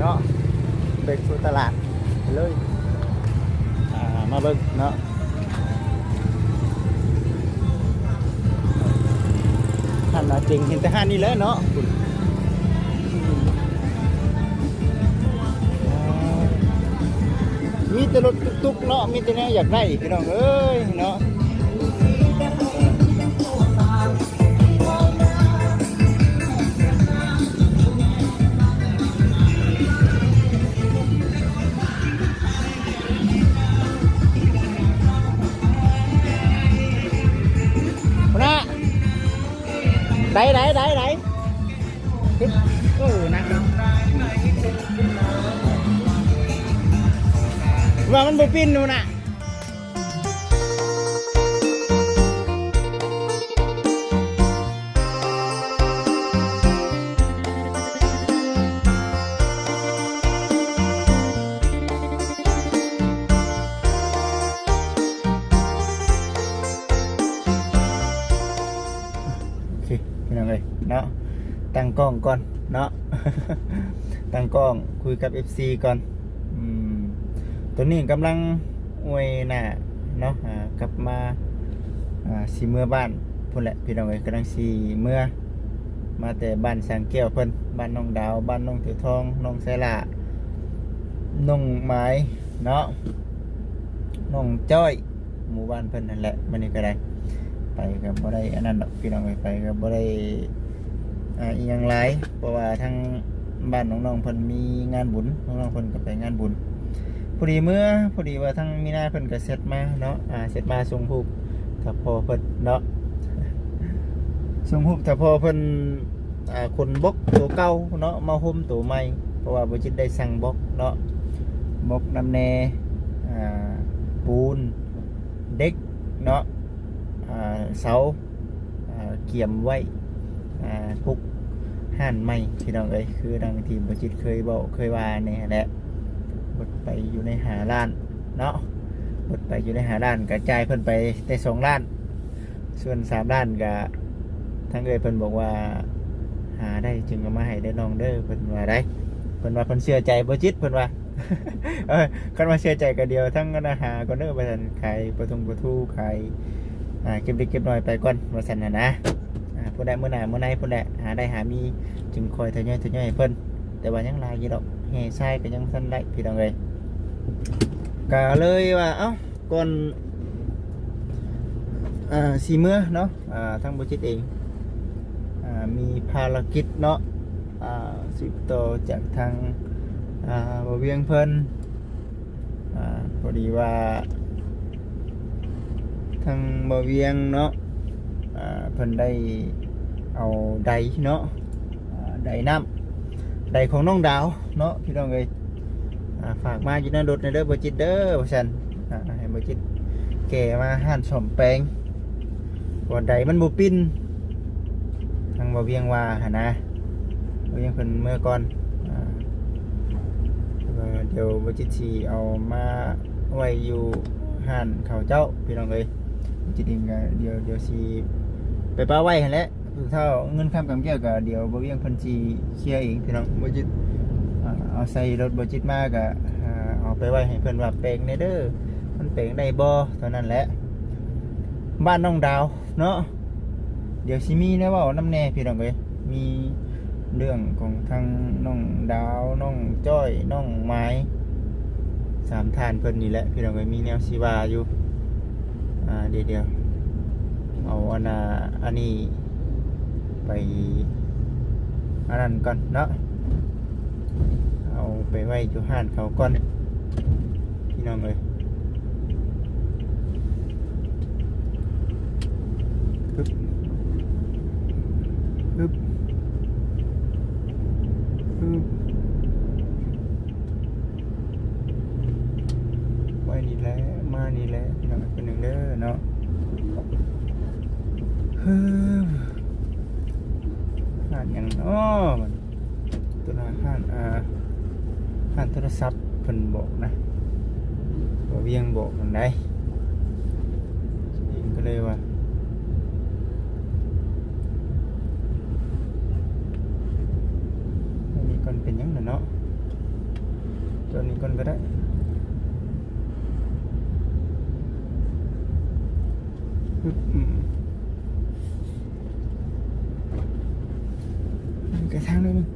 เนาะเบรกสู่ตลาดไปเลยมาเบิ่งเนาะท่านจริงเห็นแต่ห้านนี่แหละเนาะมีแต่รถตุกๆเนาะมีแต่แนวอยากได้พี่น้องเอ้ยเนาะนะได้โอ้นักว่ามันบ่ปิ้นนู่นน่ะโอเคพี่น้องเอ้ยเนาะตั้งกล้องก่อนเนาะ ตั้งกล้องคุยกับ FC ก่อนตัวนี้กำลังอวยหน้าเนาะกลับมาสีเมื่อบ้านพุ่นแหละพี่น้องเอ้ยกำลังสีเมื่อมาแต่บ้านสางแก้วเพิ่นบ้านน้องดาวบ้านน้องเถือทองน้องไซล่าน้องไม้เนาะน้องจ้อยหมู่บ้านเพิ่นนั่นแหละมันนี่ก็ได้ไปกับบ่ได้อันนั้นดอกพี่น้องเอ้ยไปกับบ่ได้อีหยังหลายเพราะว่าทั้งบ้านน้องๆเพิ่นมีงานบุญน้องๆเพิ่นก็ไปงานบุญพอดีว่าทั้งมีนาเพิ่นก็เสร็จมาเนาะเสร็จมาส่งรูปถ้าพอเพิ่นเนาะส่งรูปถ้าพอเพิ่นคนบกตัวเก่าเนาะมาห่มตัวใหม่เพราะว่าบ่จิตได้สั่งบกเนาะบกน้ำแน่ปูนเด็กเนาะเสาเกี่ยมไว้พุกห่านใหม่พี่น้องเอ้ยคือดังที่บ่จิตเคยบอกเคยว่าเนี่ยแหละบดไปอยู่ในหาล้านเนาะบดไปอยู่ในหาล้านกระจายเพิ่นไปแต่2 ล้านส่วน3 ล้านก็ทั้งเอ้ยเพิ่นบอกว่าหาได้จึงเอามาให้ได้น้องเด้อเพิ่นว่าได้เพิ่นว่าเพิ่นเชื่อใจบ่จิตเพิ่นว่า คันว่าเชื่อใจก็เดียวทั้งนั้นหาก็เด้อว่าซั่นขายปลาทูขายเก็บเล็กเก็บน้อยไปก่อนว่าซั่นน่ะนะผู้ใดมื้อหน้ามื้อไหนผู้ใดหาได้หามีจึงคอยทยอยให้เพิ่นแต่ว่ายังหลายอยู่ดอกแห่ทรายก็ยังทันได้พี่น้องเอ้ยก็เลยว่าเอ้าก่อนสีเมื่อเนาะทั้งบ่จิตเองมีภารกิจเนาะสืบต่อจากทางบ่เวียงเพิ่นพอดีว่าทางบ่เวียงเนาะเพิ่นได้เอาไดเนาะไดน้ำไดของน้องดาวเนาะพี่น้องเอ้ยฝากมาอยู่ในรถในเด้อบ่จิตเด้อว่าซั่นให้บ่จิตแก่มาหั่นซ่อมแปลงว่าไดมันบ่ปิ้นทางบ่เวียงว่าหั่นนะบ่เวียงเพิ่นเมื่อก่อนเดี๋ยวบ่จิตสิเอามาไว้อยู่หั่นเขาเจ้าพี่น้องเอ้ยบ่จิตเองก็เดี๋ยวสิไปป้าไว้หั่นแหละเท่าเงินข้ามกำแก้วก็เดี๋ยวบ่เวียงเพิ่นสิเคลียร์เองพี่น้องบ่จิตเอาใส่รถบ่จิตมาก็เอาไปไว้ให้เพิ่นว่าแปลงเด้อมันแปลงได้บ่เท่านั้นแหละบ้านน้องดาวเนาะเดี๋ยวสิมีนะเว้านำแน่พี่น้องเอ้ยมีเรื่องของทางน้องดาวน้องจ้อยน้องไม้3ท่านเพิ่นนี่แหละพี่น้องเอ้ยมีแนวสิว่าอยู่เดี๋ยวเอาอันนี้ไปอันนั้นก่อนเนาะเอาไปไว้อยู่ห้านเขาก่อนพี่น้องเลยปึ๊บไว้นี่แหละมานี่แหละพี่น้องเป็นหนึ่งเด้อเนาะห้านยังตัวน่ะห้านโทรศัพท์เพิ่นบอกนะบ่เวียงบอกมันได้เองก็เลยว่าอันนี้ก่อนเป็นยังไงเนาะ ตัวนี้ก่อนก็ได้กระทางเลยมึง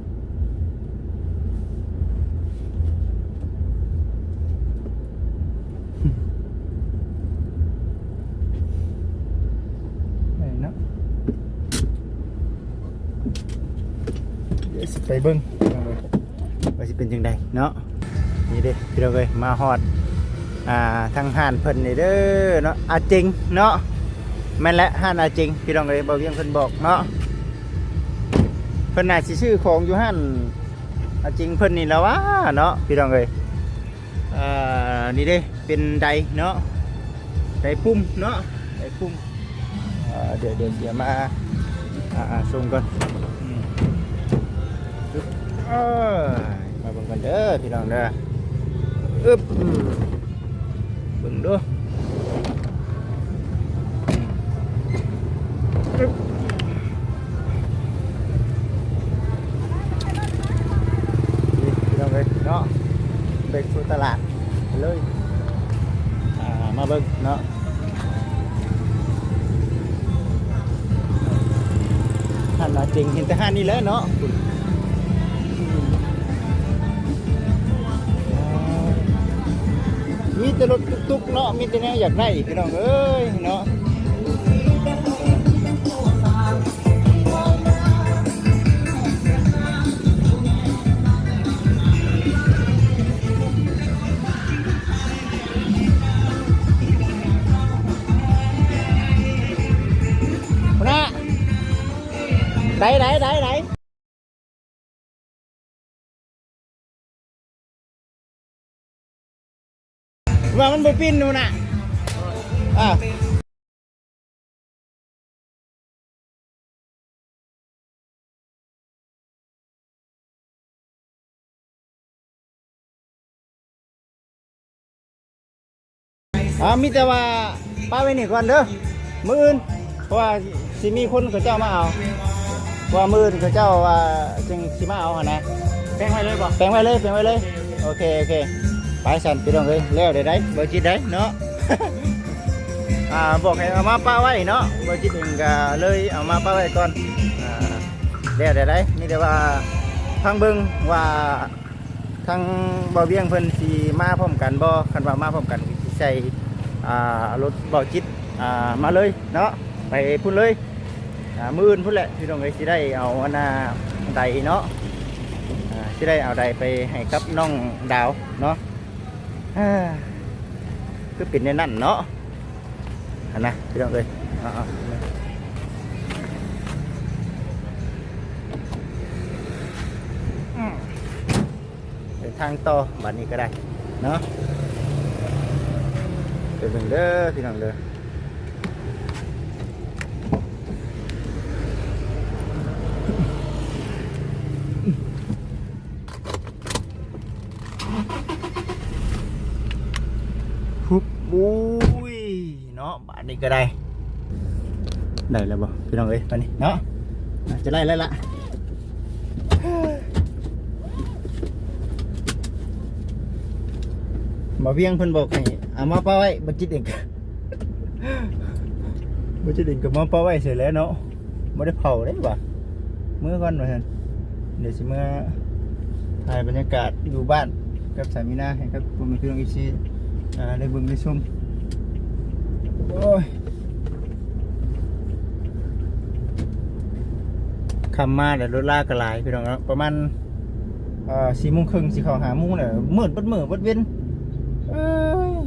ไหนเนาะเดี๋ยวสิไปเบิ้งว่าสิเป็นจังใดเนาะนี่เด้พี่น้องเอ้ยมาฮอดทางห้านเพิ่นนี่เด้อเนาะอาจริงเนาะแม่นและห้านอาจริงพี่น้องเอ้ยบ่เวียงเพิ่นบอกเนาะเพิ่นน่าสิซื้อของอยู่ห้านอาจริงเพิ่นนี่แล้ววะเนาะพี่น้องเอ้ยนี่เด้เป็นไดเนาะไดปุ่มเนาะไดปุ่มเดี๋ยวมาส่งก่อนมาเบิ่งกันเด้อพี่น้องเด้ออึ๊บเบิ่งดูอึ๊บนี่พี่น้องเอ้ยเนาะเบรกสู่ตลาดเลยมาเบิ่งเนาะหันมาจริงเห็นแต่ห้านนี่แหละเนาะมีแต่รถตุกๆเนาะมีแต่แนวอยากได้พี่น้องเอ้ยเนาะนะได้ว่ามันบ่ปิ้นนู่นน่ะมีแต่ว่าป้าไว้นี่ก่อนเด้อมื้ออื่นเพราะว่าสิมีคนเขาเจ้ามาเอาว่ามื้ออื่นเขาเจ้าว่าจึงสิมาเอาหั่นนะแปลงไว้เลยบ่แปลงไว้เลยโอเคไปสั่นพี่น้องเอ้ยแล้วได้บ่จิตได้เนาะ บอกให้เอามาป้าไว้เนาะบ่จิตเองก็เลยเอามาป้าไว้ก่อนแล้วได้นี่แต่ว่าทางเบิ่งว่าทางบ่เวียงเพิ่นสิมาพร้อมกันบ่คันว่ามาพร้อมกันสิใส่รถบ่จิตมาเลยเนาะไปพุ่นเลยมื้ออื่นพุ่นแหละพี่น้องเอ้ยสิได้เอาอันน่ะใดเนาะสิได้เอาใดไปให้กับน้องดาวเนาะคือเป็นในนั้นเนาะนะพี่น้องเอ้ยเดินทางต่อบัดนี้ก็ได้เนาะเดินเด้อพี่น้องเด้อปุ๊บบุ้ยเนาะบัดนี้ก็ได้แล้วบ่พี่น้องเอ้ยบัดนี้เนาะจะได้แล้วล่ะมาเวียงเพิ่นบอกให้เอามาป้าไว้บ่จิตเองบ่จิตเองก็มาป้าไว้เสร็จแล้วเนาะบ่ได้เผาได้บ่มื้อก่อนว่าซั่นเดี๋ยวสิมาถ่ายบรรยากาศอยู่บ้านกับสามีนาให้กับพ่อแม่พี่น้อง FC ได้เบิ่งได้ชมโอ้ยคำมาแต่รถลากกระลายพี่น้องเนาะประมาณ4 โมงครึ่งสิเข้า5 โมงแล้วมืดเบิดเว้น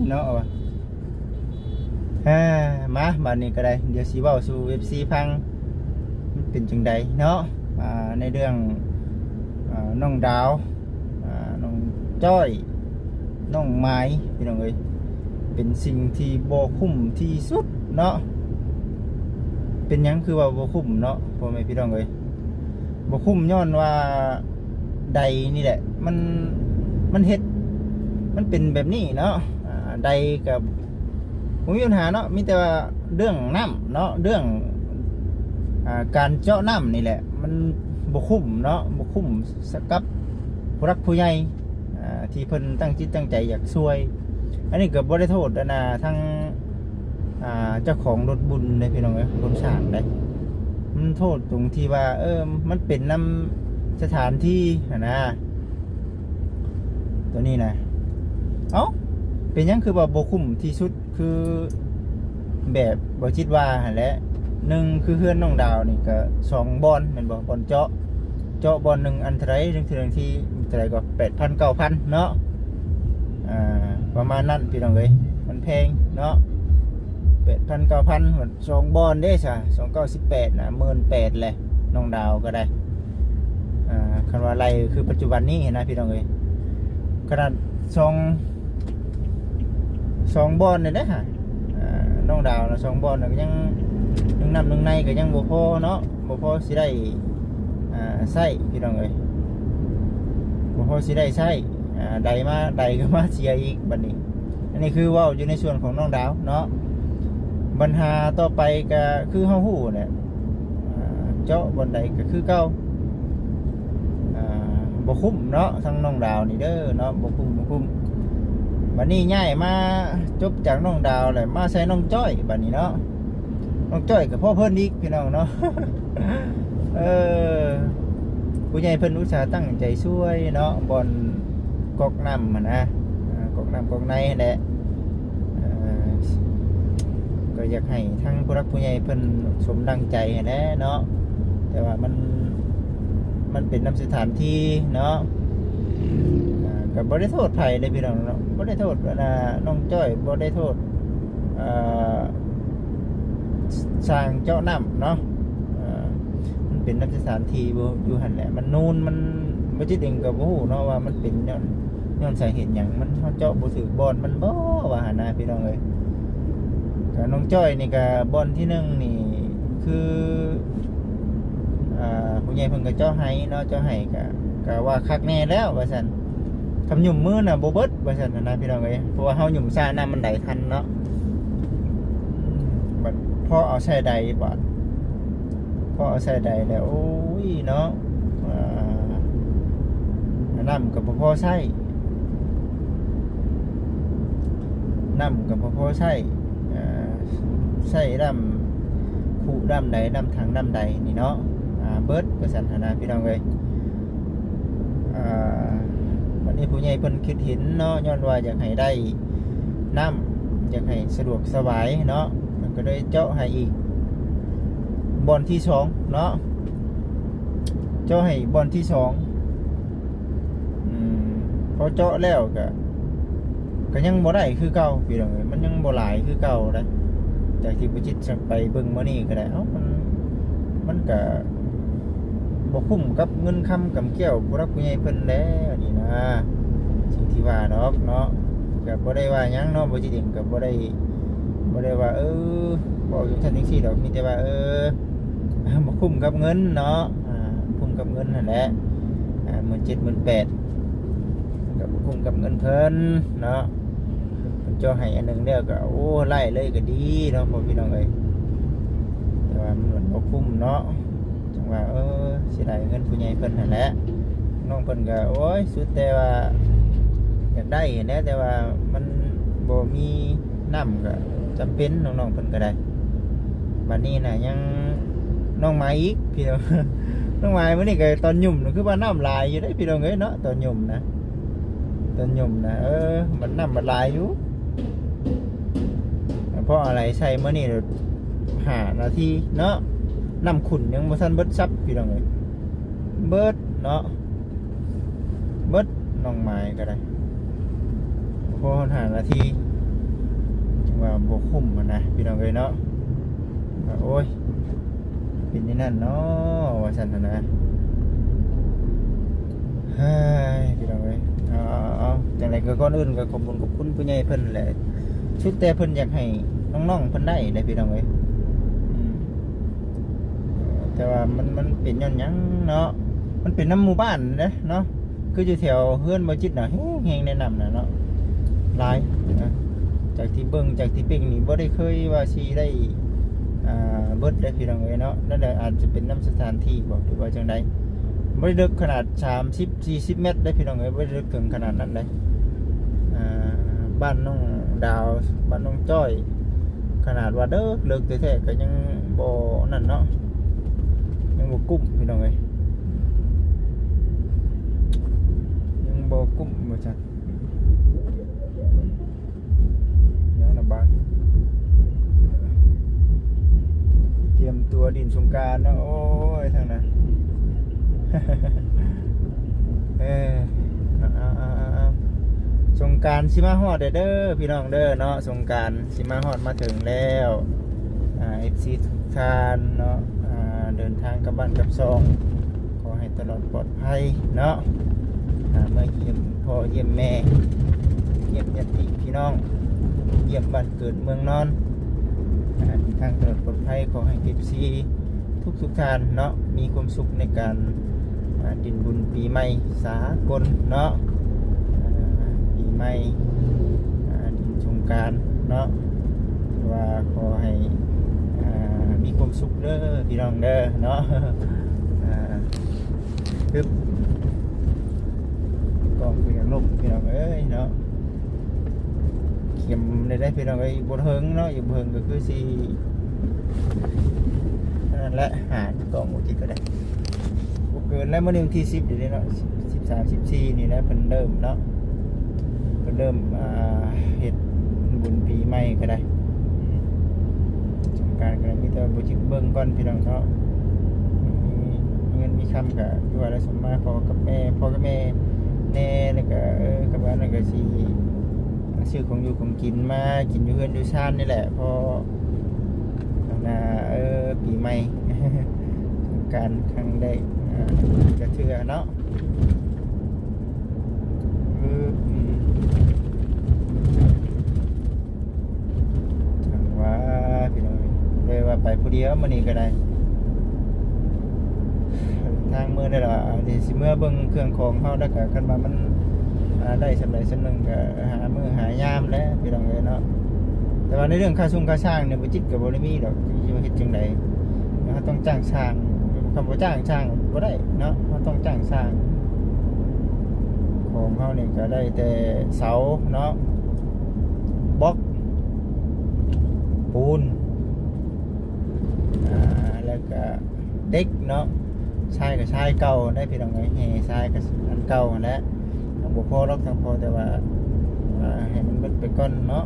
เนาะว่ะมาบัดนี้ก็ได้เดี๋ยวสิเว้าสู่ FC ฟังมันเป็นจังใดเนาะในเรื่องน้องดาวน้องจ้อยน้องไม้พี่น้องเอ้ยเป็นสิ่งที่บ่คุ้มที่สุดเนาะเป็นหยังคือว่าบ่คุ้มเนาะพ่อแม่พี่น้องเอ้ยบ่คุ้มย้อนว่าใดนี่แหละมันเฮ็ดมันเป็นแบบนี้เนาะใดกับผมมีปัญหาเนาะมีแต่ว่าเรื่องน้ำเนาะเรื่องการเจาะน้ำนี่แหละมันบ่คุ้มเนาะบ่คุ้มสกับผู้รักผู้ใหญ่ ที่เพิ่นตั้งจิตตั้งใจอยากช่วย อันนี้ก็บ่ได้โทษนะทั้งเจ้าของรถบุญเลยพี่น้องเอ้ยบุญสร้างได้มันโทษตรงที่ว่ามันเป็นนำสถานที่นะตัวนี้นะเอ้าเป็นยังคือว่าบ่คุ้มที่สุดคือแบบบ่คิดว่าหั่นแหละหนึ่งคือเฮือนน้องดาวนี่ก็2บอนแม่นบ่บอนเจาะบอนหนึงอันเท่าไหร่ถึงที่เท่าไหร่ก็ 8,000 9,000 เนาะประมาณนั้นพี่น้องเอ้ยมันแพงเนาะ 8,000 9,000 2บอนเด้ซะ2,918นะ 18,000แหละน้องดาวก็ได้คันว่าไรคือปัจจุบันนี้นะพี่น้องเอ้ยขนาด2บอนนี่เด้อฮะน้องดาวนะ2บอนก็ยังนึงน้ำนึงในก็ยังบ่พอเนาะบ่พอสิได้ใช้พี่น้องเอ้ยบ่พอสิได้ใช้ใดก็มาเสียอีกบัดนี้อันนี้คือเว้าอยู่ในส่วนของน้องดาวเนาะปัญหาต่อไปก็คือเฮาฮู้เนี่ยเจาะบนใดก็คือเก่าบ่คุ้มเนาะทั้งน้องดาวนี่เด้อเนาะบ่คุ้มบัดนี้ย้ายมาจบจากน้องดาวแล้วมาใส่น้องจ้อยบัดนี้เนาะน้องจ้อยก็พ่อเพิ่นอีกพี่น้องเนาะ ผู้ใหญ่เพิ่นอุตส่าห์ตั้งใจช่วยเนาะบอนกอกน้ำนะกอกน้ำกอกในแหละก็อยากให้ทั้งผู้รักผู้ใหญ่เพิ่นสมดังใจแหละเนาะแต่ว่ามันเป็นน้ำสถานที่เนาะก็บ่ได้โทษไผเลยพี่น้องเนาะบ่ได้โทษน้องจ้อยบ่ได้โทษสร้างเจาะน้ำเนาะมันเป็นน้ำสถานที่อยู่หั่นแหละมันนูนมันบ่จิตเองก็บ่ฮู้เนาะว่ามันเป็นย้อนสาเหตุหยังมันเจาะบ่ถูกบอนมันบ่ว่าหั่นนะพี่น้องเอ้ยก็น้องจ้อยนี่ก็บอนที่1นี่คือผู้ใหญ่เพิ่นก็เจาะให้เนาะเจาะให้ก็ว่าคักแน่แล้วว่าซั่นคำหยุ่มมือน่ะบ่เบิดว่าซั่นนะพี่น้องเอ้ยเพราะว่าเฮาหยุ่มซ่าน้ำมันไหลทันเนาะบัดพอเอาใส่ใดบัดพอเอาใส่ใดแล้วโอ้ยเนาะน้ำก็บ่พอใช้น้ำก็บ่พอใช้ใส่ดำคู่ดำใดดำทางดำใดนี่เนาะเบิดประสันธนาพี่น้องเลยวันนี้ผู้ใหญ่เพิ่นคิดเห็นเนาะย้อนว่าอยากให้ได้น้ำอยากให้สะดวกสบายเนาะมันก็เลยเจาะให้อีกบอนที่2เนาะเจาะให้บอนที่2พอเจาะแล้วก็ยังบ่ได้คือเก่าพี่น้องเลยมันยังบ่หลายคือเก่าเลยจากที่ประจิตสักไปเบิ่งมานี่ก็ได้มันก็บ่คุ้มกับเงินคำกับแก้วผู้รักผู้ใหญ่เพิ่นแล้วนี่นะสิ่งที่ว่าดอกเนาะก็บ่ได้ว่าหยังเนาะบ่จิตเองก็บ่ได้ว่าบ่อยู่ท่านจังซี่ดอกมีแต่ว่าบ่คุ้มกับเงินเนาะคุ้มกับเงินนั่นแหละ17,000 18,000ก็บ่คุ้มกับเงินเพิ่นเนาะเจาะให้อันนึงแล้วก็โอ้ไล่เลยก็ดีเนาะพ่อพี่น้องเอ้ยแต่ว่ามันบ่คุ้มเนาะจังว่าสิได้เงินผู้ใหญ่เพิ่นนั่นแหละน้องเพิ่นก็โอ้ยสุดแต่ว่าอยากได้แหละแต่ว่ามันบ่มีน้ำก็จำเป็นน้องๆเพิ่นก็ได้บัดนี้น่ะยังน้องไม้อีกพี่น้อง น้องไม้มื้อนี้ก็ตอนหยุ่มคือว่าน้ำลายอยู่ได้พี่น้องเอ้ยเนาะตอนหยุ่มนะมันน้ำมันลายอยู่เพราะอะไรใส่เมื่อนี่5 นาทีเนาะน้ำขุ่นยังบ่ทันเบิดซับพี่น้องเอ้ยเบิดเนาะเบิดน้องไม้ก็ได้พอ5 นาทีจังว่าบ่คุ้มนะพี่น้องเอ้ยเนาะโอ้ยเป็นนี่นั่นเนาะว่าซั่นนะเฮ้ยพี่น้องเอ้ยเอาจังไดก็ก่อนอื่นก็ขอบคุณผู้ใหญ่เพิ่นแหละชุดแต่เพิ่นอยากให้น้องๆเพิ่นได้พี่น้องเอ้ยแต่ว่ามันเป็นย้อนหยังเนาะมันเป็นน้ำหมู่บ้านเนาะคืออยู่แถวเฮือนบ่จิตน่ะแฮงแนะนำน่ะเนาะหลายนะจากที่เบิ่งจากที่เป่งนี่บ่ได้เคยว่าสิได้เบิดได้พี่น้องเอ้ยเนาะนั่นแหละอาจจะเป็นน้ำสถานที่บ่หรือว่าจังได บ่ได้ลึกขนาด30-40 เมตรได้พี่น้องเอ้ยบ่ได้ลึกถึงขนาดนั้นเลยบ้านน้องดาวบ้านน้องจ้อยขนาดว่าเด้อเลิกแท้ๆก็ยังบ่นั่นเนาะยังบ่กุ้มพี่น้องเอ้ยยังบ่กุ้มว่าซั่นยังลำบากเตรียมตัวดินสงกรานต์นะโอ้ยทางนั้น สงกรานต์สิมาฮอดเด้อพี่น้องเด้อเนาะสงกรานต์สิมาฮอดมาถึงแล้วFC ทุกท่านเนาะเดินทางกลับบ้านกลับซองขอให้ตลอดปลอดภัยเนาะมาเยี่ยมพ่อเยี่ยมแม่เยี่ยมญาติพี่น้องเยี่ยมบ้านเกิดเมืองนอนทางตลอดปลอดภัยขอให้ FC ทุกท่านเนาะมีความสุขในการดินบุญปีใหม่สากลเนาะปีใหม่ดินสงกรานต์เนาะว่าขอให้มีความสุขเด้อพี่น้องเด้อเนาะปึ๊บกองเป็นลมพี่น้องเอ้ยเนาะเข็มได้พี่น้องเอ้ยบนเฮิงเนาะอยู่บนเฮิงก็คือสินั่นแหละหากองอุทิศก็ได้เกินแล้วเมื่อวันที่10เดี๋ยวนี้เนาะ13-14นี่แหละเพิ่นเริ่มเนาะเพิ่นเริ่มเฮ็ดบุญปีใหม่ก็ได้สงกรานต์ก็มีแต่บ่จิตเบิ่งก่อนพี่น้องเนาะมีเงินมีคำก็อยู่ว่าแล้วสมมาพ่อกับแม่แน่แล้วก็กับว่านั่นก็สิซื้อของอยู่ของกินมากินอยู่เฮือนอยู่ชานนี่แหละพอปีใหม่ สงกรานต์ครั้งแรกจะเชื่อเนาะจังว่าพี่น้องเลยว่าไปผู้เดียวมื้อนี้ก็ได้ทางมือได้ล่ะที่สิเมื่อเบิ่งเครื่องของเฮาแล้วก็คันว่ามันได้สำใดสำหนึงก็หามื้อหายามแล้วพี่น้องเอ้ยเนาะแต่ว่าในเรื่องค่าช่างเนี่ยบ่จิตก็บ่ได้มีดอกสิว่าเฮ็ดจังได๋เฮาต้องจ้างช่างคำว่าจ้างช่างก็ได้เนาะเราต้องจ้างช่างของเขาเนี่ยก็ได้แต่เสาเนาะบล็อกปูนแล้วก็เด็กเนาะชายกับชายเก่าได้พี่น้องไงเฮชายกับอันเก่าและบุพพล็อกทางพอแต่ว่าให้มันเบิดไปก่อนเนาะ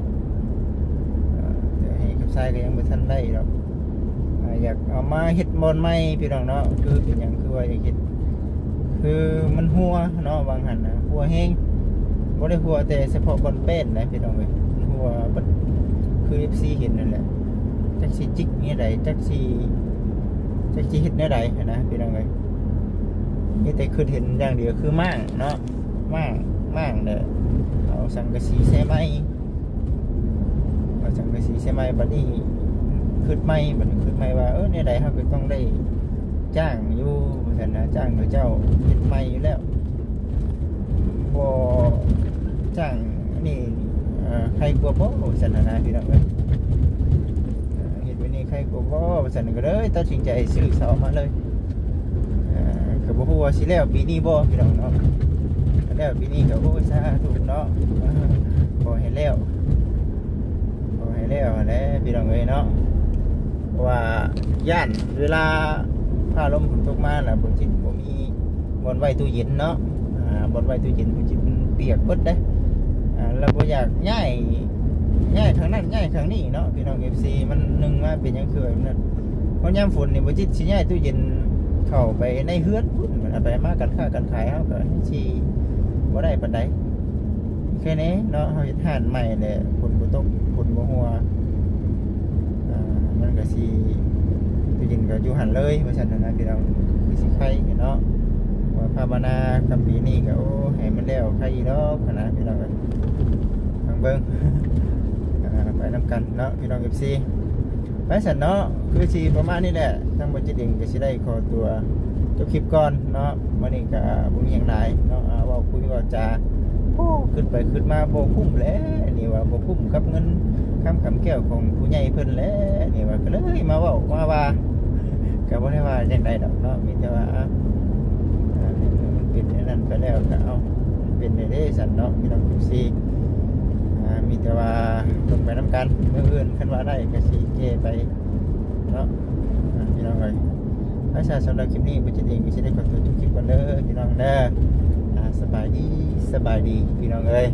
แต่เฮกับชายก็ยังไม่ทันได้หรอกอยากเอามาเฮ็ดบอนไม้พี่น้องเนาะคือเป็นอย่างคือว่าอยากเฮ็ดคือมันหัวเนาะบางหันนะหัวแห้งบ่ได้หัวแต่เฉพาะบอนแป้นนะพี่น้องเอ้ยหัวบัดคือ FC เห็นนั่นแหละจักสิจิกนี่ใดจักสิเฮ็ดแนวใดนะพี่น้องเอ้ยมีแต่คือเห็นอย่างเดียวคือม่างเนาะม่างเด้อเอาสังกะสีใส่ไม้เอาสังกะสีใส่ไม้บัดนี้ขึ้นไม่ว่าเนี่ยใดเขาก็ต้องได้จ้างอยู่เหมือนกันนะจ้างโดยเจ้าเฮ็ดไม่อยู่แล้วบ่จ้างนี่ใครกลัวบ่สันนะพี่น้องเอ้ยเฮ็ดไว้นี่ใครกลัวบ่สันก็เลยตัดสินใจซื้อเสามาเลยก็บ่ฮู้ว่าสิแล้วปีนี้บ่พี่น้องเนาะแล้วปีนี้ก็โอ้สาธุเนาะขอให้แล้วแหละพี่น้องเอ้ยเนาะว่าย่านเวลาผ้าลมฝนตกมาแล้วบนจิตผมมีบนไว้ตู้เย็นเนาะบนไว้ตู้เย็นบนจิตมันเปียกเบิดได้เราบ่อยากง่ายทางนั้นง่ายทางนี้เนาะพี่น้อง FC มันนึงมาเป็นยังคือแบบนั้นเพราะยามฝนนี่บนจิตสิง่ายตู้เย็นเข้าไปในเฮือนพุ่นเอาไปมากันค้ากันขายเฮาก็สิบ่ได้ปานใดแค่นี้เนาะเฮาเฮ็ดทานใหม่แหละฝนบ่ตกฝนบ่หัวมันก็สิตู้เย็นก็อยู่หันเลยว่าซั่นนะพี่น้องมีสิไข่เนาะว่าภาวนากับปีนี้ก็โอ้ให้มันแล้วไข่ดอกขนาดพี่น้องก็ทางเบิ่งไปนำกันเนาะพี่น้อง FC ไปซั่นเนาะคือสิประมาณนี้แหละทางบ่จิตเองก็สิได้ขอตัวจบคลิปก่อนเนาะมื้อนี้ก็บ่มีหยังหลายเนาะเว้าคุยเว้าจาโอ้ขึ้นไปขึ้นมาบ่คุ้มแล้วนี่ว่าบ่คุ้มกับเงินคำแก้วของผู้ใหญ่เพิ่นแล้วนี่ว่าก็เลยมาเว้ามาว่าก็บ่ได้ว่าจังได๋ดอกเนาะมีแต่ว่า ไปแล้วก็เอาเป็นในเด้สันเนาะพี่น้องทุกซีมีแต่ว่าลงไปน้ำกันเมื่ออื่นขึ้นว่าได้ก็สีเกไปเนาะพี่น้องเลยถ้าชาสำหรับคลิปนี้ผมจะเองก็จะได้ขอตัวทุกคลิปกันเด้อพี่น้องเด้อสบายดีพี่น้องเอ้ย